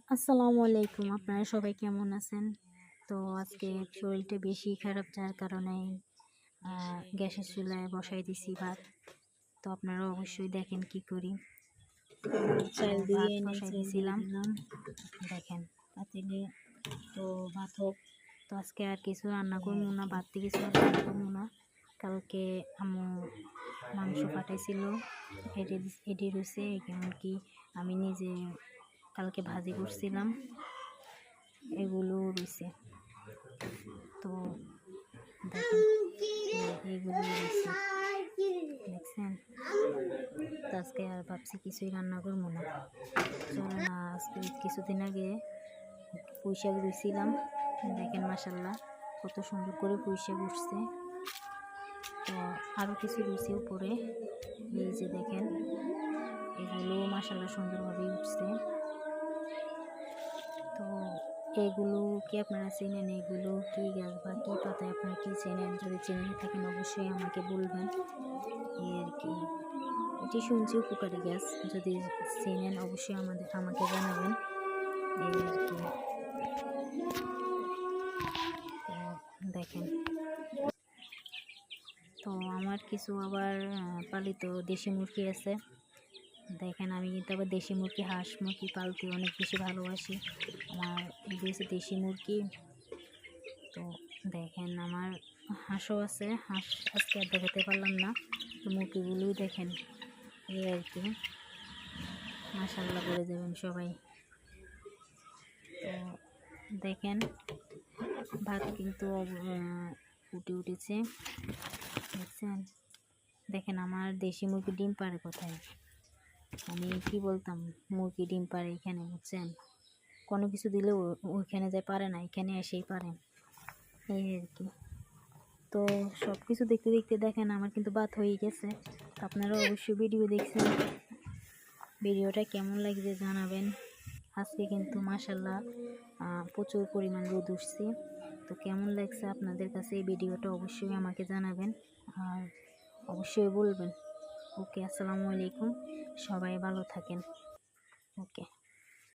আসসালামু আলাইকুম, আপনারা সবাই কেমন আছেন? তো আজকে শরীরটা বেশি খারাপ, যার কারণে গ্যাসের চুলায় বসাই দিছি ভাত। তো আপনারা অবশ্যই দেখেন কি করি। চাল ভাত ধুয়ে এনে বসাই চাল দিয়ে দিয়েছিলাম, দিলাম দেখেন। পাতিলে। তো ভাত হোক। তো আজকে আর কিছু রান্না করবো না, ভাত থেকে কিছু রান্না করবো না। কালকে আম্মু মাংস পাঠাইছিল, এডি রয়েছে, এমনকি আমি নিজে কালকে ভাজি করছিলাম, এগুলো রয়েছে। তো দেখেন এইগুলো রয়েছে, দেখছেন। তো আজকে আর ভাবছি কিছুই রান্না করবো না, চলো না। আজকে কিছুদিন আগে পুঁই শাক রুইছিলাম, দেখেন মাশাল্লাহ কত সুন্দর করে পুঁই শাক উঠছে। তো আরও কিছু রুইছে উপরে, এই যে দেখেন, এগুলো মাশাল্লাহ সুন্দরভাবে উঠছে। তো এগুলো কি আপনারা চেনেন? এগুলো কি গাছ বা কী পাতায় আপনারা কি চেনেন? যদি চিনে থাকেন অবশ্যই আমাকে বলবেন। এই আর কি, এটি শুনছি উপকারী গাছ, যদি চেনেন অবশ্যই আমাকে জানাবেন। এই আর কি। তো দেখেন, তো আমার কিছু আবার পালিত দেশি মুরগি আছে। দেখেন, আমি কিন্তু আবার দেশি মুরগি, হাঁস মুরগি পালতে অনেক বেশি ভালোবাসি। আমার এগুলো দেশি মুরগি। তো দেখেন, আমার হাঁসও আছে, হাঁস আজকে আর দেখাতে পারলাম না। তো মুরগিগুলোই দেখেন, এই আর কি, মাশাআল্লাহ বলে যাবেন সবাই। তো দেখেন, ভাত কিন্তু উঠেছে, দেখছেন। দেখেন, আমার দেশি মুরগি ডিম পাড়ে কোথায়, আমি কি বলতাম, মুরগি ডিম পাড়ে এখানে, বুঝছেন। কোনো কিছু দিলেও ওইখানে যায় পারে না, এখানে এসেই পারে, এই আর কি। তো সব কিছু দেখতে দেখতে দেখেন আমার কিন্তু ভাত হয়ে গেছে। তো আপনারা অবশ্যই ভিডিও দেখছেন, ভিডিওটা কেমন লাগছে জানাবেন। আজকে কিন্তু মাশাল্লাহ প্রচুর পরিমাণ রোদ উঠছে। তো কেমন লাগছে আপনাদের কাছে এই ভিডিওটা অবশ্যই আমাকে জানাবেন, আর অবশ্যই বলবেন। ওকে, আসসালামু আলাইকুম, সবাই ভালো থাকেন। ওকে।